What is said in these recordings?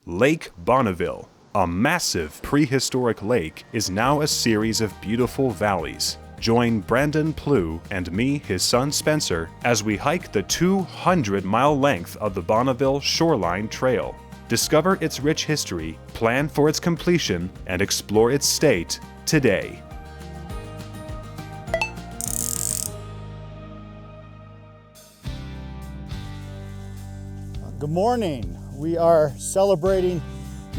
Lake Bonneville, a massive prehistoric lake, is now a series of beautiful valleys. Join Brandon Plewe and me, his son Spencer, as we hike the 200-mile length of the Bonneville Shoreline Trail. Discover its rich history, plan for its completion, and explore its state today. Good morning. We are celebrating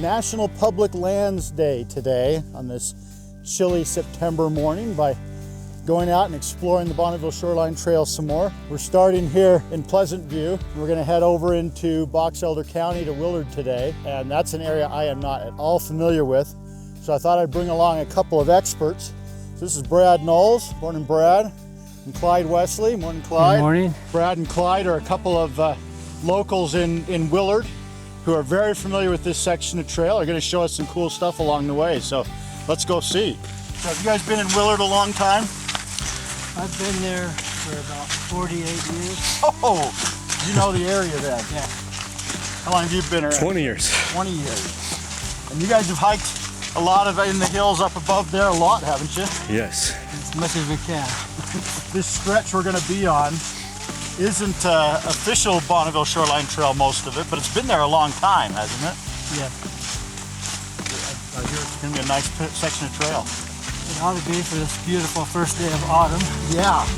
National Public Lands Day today on this chilly September morning by going out and exploring the Bonneville Shoreline Trail some more. We're starting here in Pleasant View. We're going to head over into Box Elder County to Willard today, and that's an area I am not at all familiar with. So I thought I'd bring along a couple of experts. So this is Brad Noles, morning Brad, and Clyde Westley, morning Clyde. Good morning. Brad and Clyde are a couple of locals in Willard who are very familiar with this section of trail. They're going to show us some cool stuff along the way, so let's go see. So have you guys been in Willard a long time? I've been there for about 48 years. Oh, you know the area then? Yeah. How long have you been around? 20 years. 20 years. And you guys have hiked a lot of in the hills up above there a lot, haven't you? Yes. As much as we can. This stretch we're going to be on isn't official Bonneville Shoreline Trail, most of it, but it's been there a long time, hasn't it? Yeah. I hear it's going to be a nice section of trail. It ought to be for this beautiful first day of autumn. Yeah.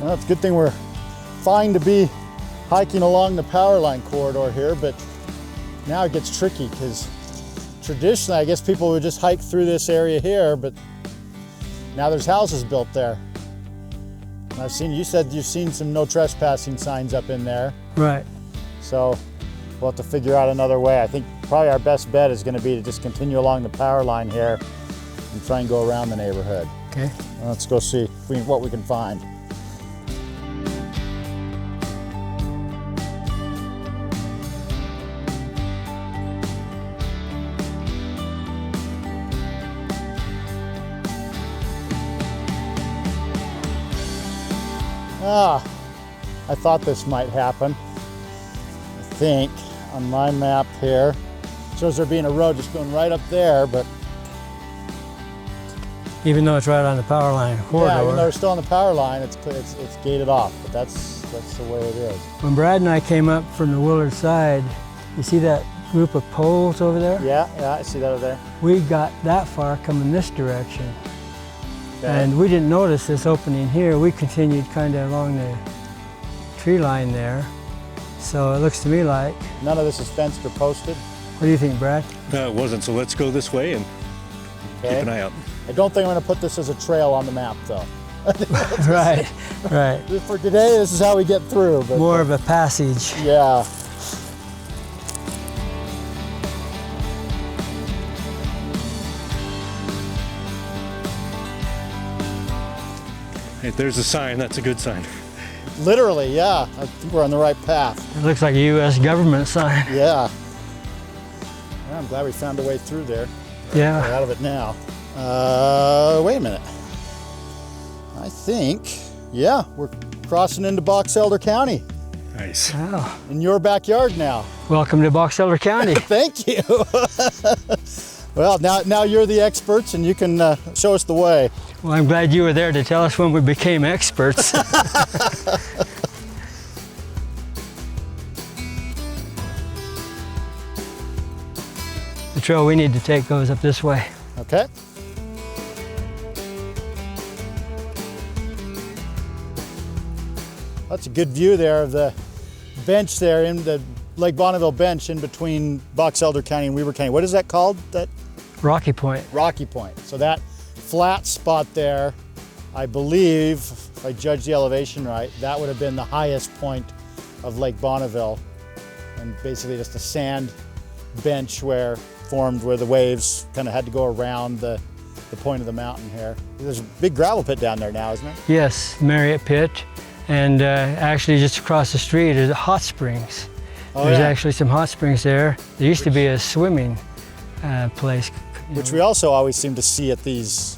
Well, it's a good thing we're fine to be hiking along the power line corridor here, but now it gets tricky because traditionally I guess people would just hike through this area here, but now there's houses built there. And you said you've seen some no trespassing signs up in there. Right. So we'll have to figure out another way. I think probably our best bet is going to be to just continue along the power line here and try and go around the neighborhood. Okay. Well, let's go see what we can find. I thought this might happen. I think on my map here, it shows there being a road just going right up there, but Even though it's right on the power line corridor. yeah, even though we're still on the power line, it's gated off, but that's the way it is. When Brad and I came up from the Willard side, you see that group of poles over there? Yeah, I see that over there. We got that far coming this direction. Okay. And we didn't notice this opening here. We continued kind of along the tree line there. So it looks to me like. None of this is fenced or posted. What do you think, Brad? No, it wasn't, so let's go this way and keep an eye out. I don't think I'm going to put this as a trail on the map, though. Right, right. For today, this is how we get through. But, More of a passage. Yeah. Hey, there's a sign, that's a good sign. Literally, yeah. I think we're on the right path. It looks like a U.S. government sign. Yeah. Well, I'm glad we found a way through there. Yeah. We're out of it now. Wait a minute. I think, yeah, we're crossing into Box Elder County. Nice. Wow. In your backyard now. Welcome to Box Elder County. Thank you. Well, now you're the experts and you can show us the way. Well, I'm glad you were there to tell us when we became experts. The trail we need to take goes up this way. Okay. That's a good view there of the bench there in the Lake Bonneville bench in between Box Elder County and Weber County. What is that called? That Rocky Point. Rocky Point. So that flat spot there, I believe, if I judge the elevation right, that would have been the highest point of Lake Bonneville, and basically just a sand bench formed where the waves kind of had to go around the point of the mountain here. There's a big gravel pit down there now, isn't there? Yes, Marriott Pit, and actually just across the street is hot springs. Oh, There's yeah. actually some hot springs there. There used to be a swimming place. Which we also always seem to see at these,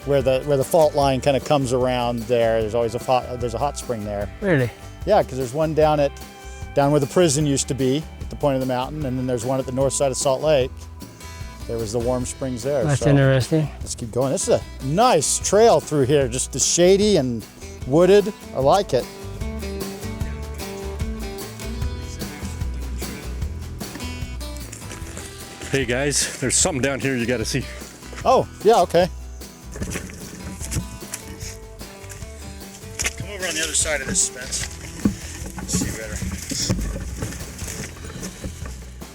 where the fault line kind of comes around there. There's always there's a hot spring there. Really? Yeah, because there's one down where the prison used to be, at the point of the mountain, and then there's one at the north side of Salt Lake. There was the warm springs there. That's so interesting. let's keep going. This is a nice trail through here, just shady and wooded. I like it. Hey guys, there's something down here you gotta see. Oh, yeah, okay. Come over on the other side of this, Spence. Let's see better.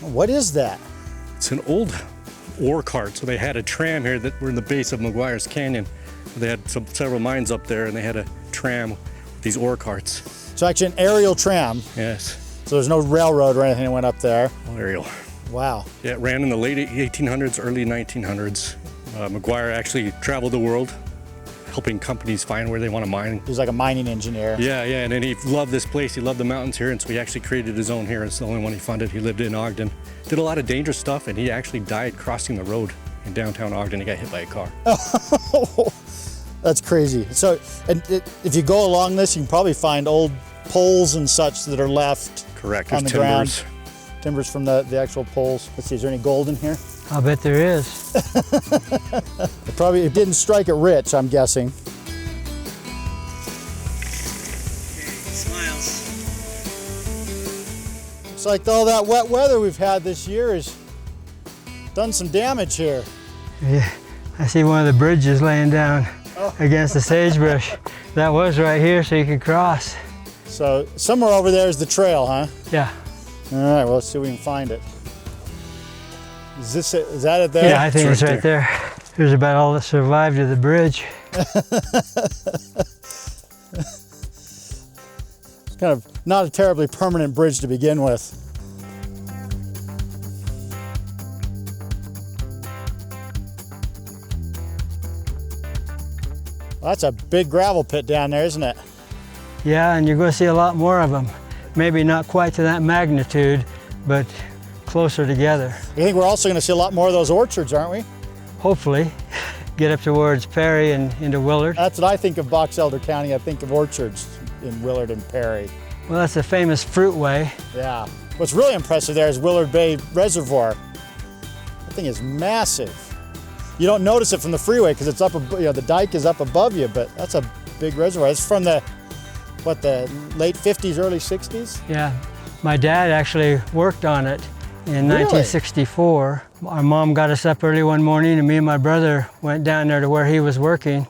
What is that? It's an old ore cart. So they had a tram here that were in the base of McGuire's Canyon. They had several mines up there, and they had a tram with these ore carts. So actually an aerial tram. Yes, So there's no railroad or anything that went up there. aerial. Wow. Yeah, it ran in the late 1800s, early 1900s. McGuire actually traveled the world, helping companies find where they want to mine. He was like a mining engineer. Yeah, and then he loved this place. He loved the mountains here, and so he actually created his own here. It's the only one he funded. He lived in Ogden, did a lot of dangerous stuff, and he actually died crossing the road in downtown Ogden. He got hit by a car. That's crazy. So, if you go along this, you can probably find old poles and such that are left. Correct. On There's the ground. timbers. Timbers from the actual poles. Let's see, is there any gold in here? I'll bet there is. It didn't strike it rich, I'm guessing. Smiles. Looks like all that wet weather we've had this year has done some damage here. Yeah, I see one of the bridges laying down against the sagebrush. That was right here so you could cross. So somewhere over there is the trail, huh? Yeah. All right, well, let's see if we can find it. Is that it there? Yeah, I think it's right there. Here's about all that survived of the bridge. It's kind of not a terribly permanent bridge to begin with. Well, that's a big gravel pit down there, isn't it? Yeah, and you're going to see a lot more of them. Maybe not quite to that magnitude, but closer together. I think we're also going to see a lot more of those orchards, aren't we? Hopefully, get up towards Perry and into Willard. That's what I think of Box Elder County. I think of orchards in Willard and Perry. Well, that's the famous Fruitway. Yeah. What's really impressive there is Willard Bay Reservoir. That thing is massive. You don't notice it from the freeway because it's up, the dike is up above you, but that's a big reservoir. It's from the late 50s, early 60s? Yeah, my dad actually worked on it in 1964. Our mom got us up early one morning and me and my brother went down there to where he was working.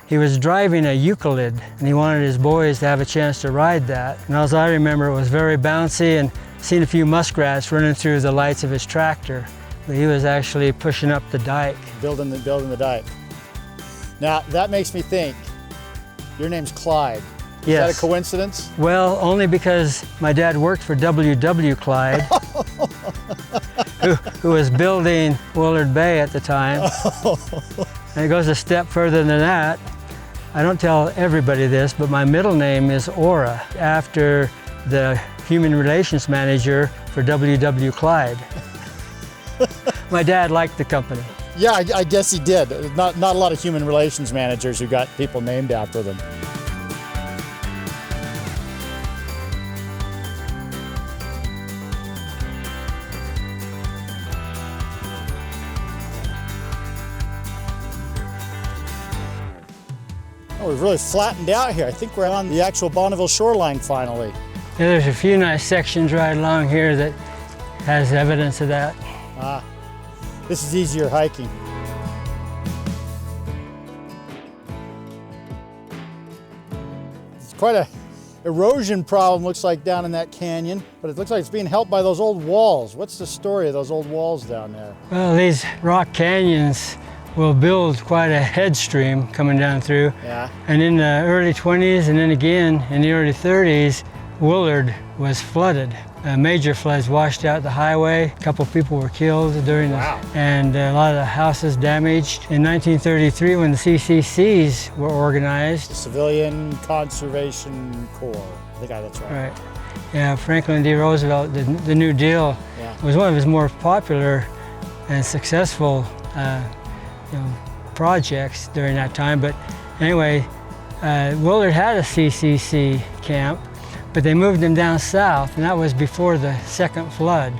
He was driving a Euclid and he wanted his boys to have a chance to ride that. And as I remember, it was very bouncy and seen a few muskrats running through the lights of his tractor. But he was actually pushing up the dike. Building the dike. Now, that makes me think, your name's Clyde. Is Yes. that a coincidence? Well, only because my dad worked for W.W. Clyde, who was building Willard Bay at the time. And it goes a step further than that. I don't tell everybody this, but my middle name is Ora, after the human relations manager for W.W. Clyde. My dad liked the company. Yeah, I guess he did. Not a lot of human relations managers who got people named after them. Oh, we've really flattened out here. I think we're on the actual Bonneville shoreline finally. Yeah, there's a few nice sections right along here that has evidence of that. Ah, this is easier hiking. It's quite a erosion problem, looks like, down in that canyon, but it looks like it's being helped by those old walls. What's the story of those old walls down there? Well, these rock canyons will build quite a headstream coming down through. Yeah. And in the early 20s and then again in the early 30s, Willard was flooded. major floods washed out the highway. A couple people were killed during this, and a lot of the houses damaged. In 1933, when the CCCs were organized, The Civilian Conservation Corps. I think that's right. right? Yeah, Franklin D. Roosevelt, the New Deal, was one of his more popular and successful projects during that time. But anyway, Willard had a CCC camp, but they moved them down south, and that was before the second flood.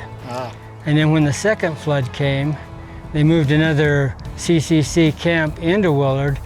And then when the second flood came, they moved another CCC camp into Willard,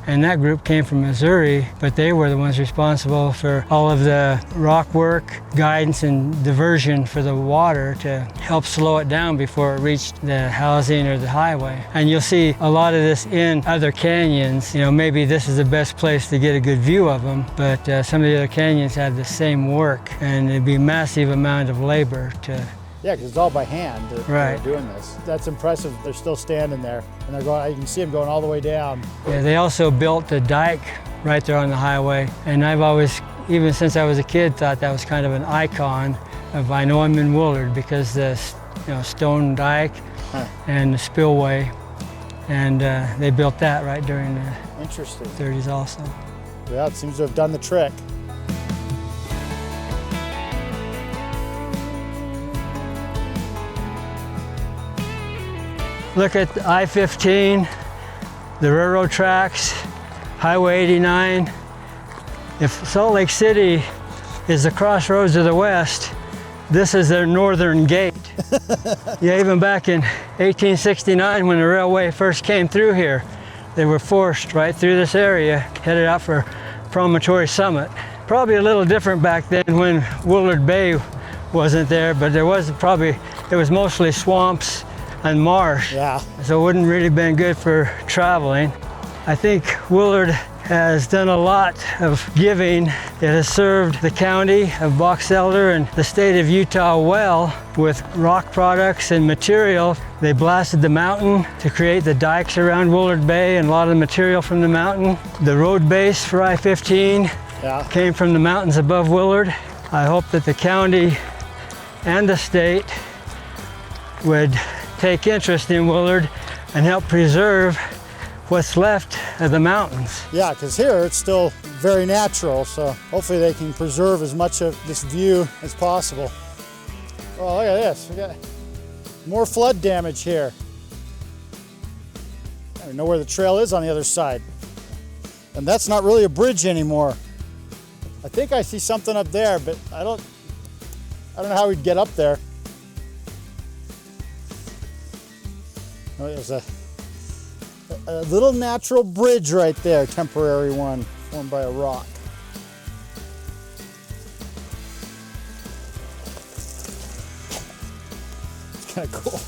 and that group came from Missouri, but they were the ones responsible for all of the rock work, guidance, and diversion for the water to help slow it down before it reached the housing or the highway. And you'll see a lot of this in other canyons. You know, maybe this is the best place to get a good view of them, but some of the other canyons have the same work, and it'd be a massive amount of labor to. Yeah, because it's all by hand that they're doing this. That's impressive. They're still standing there, and they're going. You can see them going all the way down. Yeah, they also built a dike right there on the highway, and I've always, even since I was a kid, thought that was kind of an icon of I know I'm in Willard, because the stone dike and the spillway, and they built that right during the Interesting. 30s also. Yeah, it seems to have done the trick. Look at I-15, the railroad tracks, Highway 89. If Salt Lake City is the crossroads of the West, this is their northern gate. Yeah, even back in 1869, when the railway first came through here, they were forced right through this area, headed out for Promontory Summit. Probably a little different back then when Willard Bay wasn't there, but it was mostly swamps and marsh. Yeah. So it wouldn't really been good for traveling. I think Willard has done a lot of giving. It has served the county of Box Elder and the state of Utah well with rock products and material. They blasted the mountain to create the dikes around Willard Bay and a lot of the material from the mountain. The road base for I-15 came from the mountains above Willard. I hope that the county and the state would take interest in Willard and help preserve what's left of the mountains. Yeah, because here it's still very natural, so hopefully they can preserve as much of this view as possible. Oh, look at this. We got more flood damage here. I don't know where the trail is on the other side. And that's not really a bridge anymore. I think I see something up there, but I don't know how we'd get up there. Oh, there's a little natural bridge right there, temporary one, formed by a rock. It's kind of cool.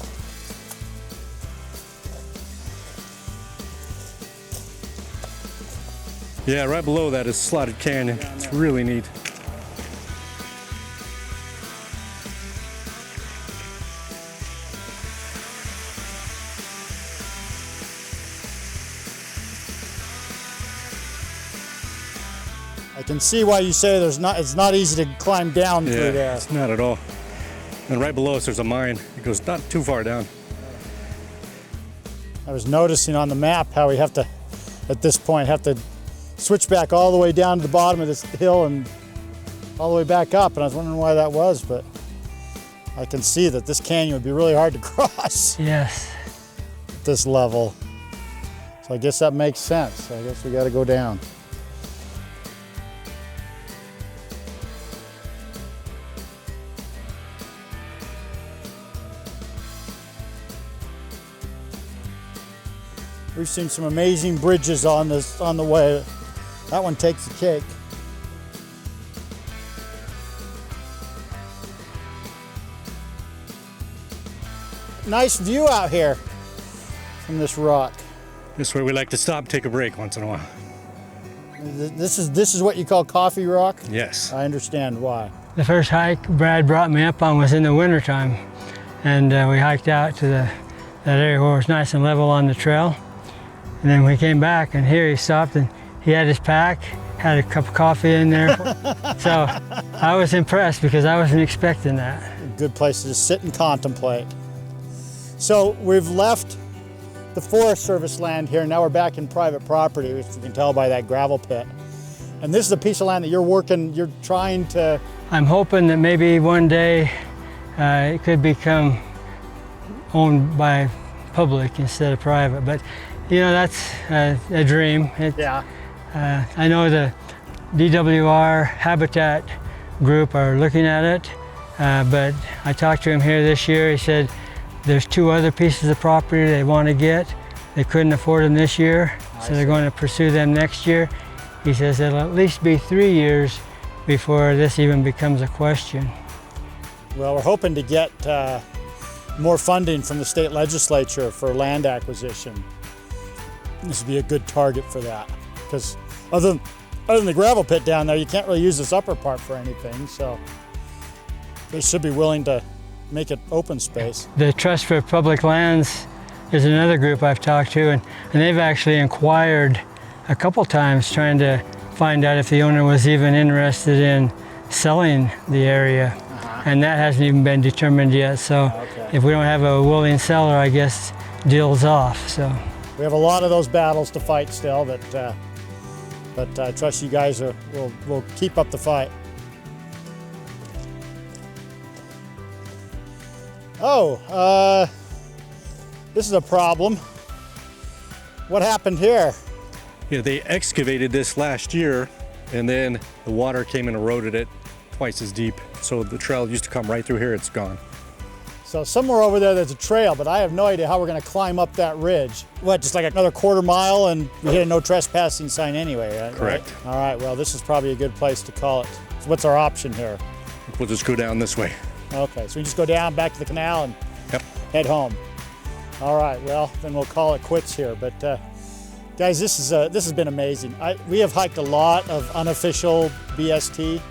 Yeah, right below that is Slotted Canyon. It's really neat. I can see why you say it's not easy to climb down through there. It's not at all. And right below us there's a mine. It goes not too far down. I was noticing on the map how we have to, at this point, have to switch back all the way down to the bottom of this hill and all the way back up, and I was wondering why that was, but I can see that this canyon would be really hard to cross. Yes. At this level. So I guess that makes sense. I guess we got to go down. We've seen some amazing bridges on the way. That one takes the cake. Nice view out here from this rock. This is where we like to stop and take a break once in a while. This is what you call coffee rock? Yes. I understand why. The first hike Brad brought me up on was in the wintertime, and we hiked out to that area where it was nice and level on the trail. And then we came back, and here he stopped, and he had his pack, had a cup of coffee in there. So I was impressed because I wasn't expecting that. Good place to just sit and contemplate. So we've left the Forest Service land here. Now we're back in private property, which you can tell by that gravel pit. And this is a piece of land that you're trying to... I'm hoping that maybe one day it could become owned by public instead of private. But you know, that's a dream. Yeah. I know the DWR Habitat group are looking at it, but I talked to him here this year. He said there's 2 other pieces of property they want to get. They couldn't afford them this year, so they're going to pursue them next year. He says it'll at least be 3 years before this even becomes a question. Well, we're hoping to get more funding from the state legislature for land acquisition. This would be a good target for that, because other than the gravel pit down there, you can't really use this upper part for anything, so they should be willing to make it open space. The Trust for Public Lands is another group I've talked to, and they've actually inquired a couple times trying to find out if the owner was even interested in selling the area. And that hasn't even been determined yet, so if we don't have a willing seller, I guess deal's off. So we have a lot of those battles to fight still, but I trust you guys will keep up the fight. Oh, this is a problem. What happened here? Yeah, they excavated this last year, and then the water came and eroded it twice as deep. So the trail used to come right through here, it's gone. So somewhere over there there's a trail, but I have no idea how we're gonna climb up that ridge. What, just like another quarter mile and we hit a no trespassing sign anyway, right? Correct. All right, well, this is probably a good place to call it. So what's our option here? We'll just go down this way. Okay, so we just go down back to the canal and Yep. head home. All right, well, then we'll call it quits here. But guys, this has been amazing. We have hiked a lot of unofficial BST.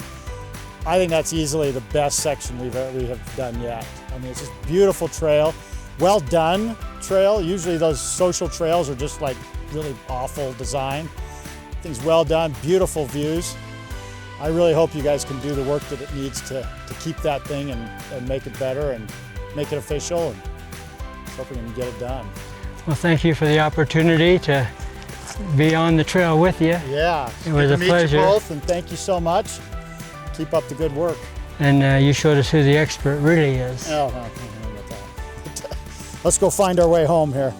I think that's easily the best section we have done yet. I mean, it's just beautiful trail, well done trail. Usually those social trails are just like really awful design. Things well done, beautiful views. I really hope you guys can do the work that it needs to keep that thing and make it better and make it official, and hope we can get it done. Well, thank you for the opportunity to be on the trail with you. Yeah, it was a pleasure. Meet you both, and thank you so much. Keep up the good work. And you showed us who the expert really is. Oh, I don't know about that. Let's go find our way home here.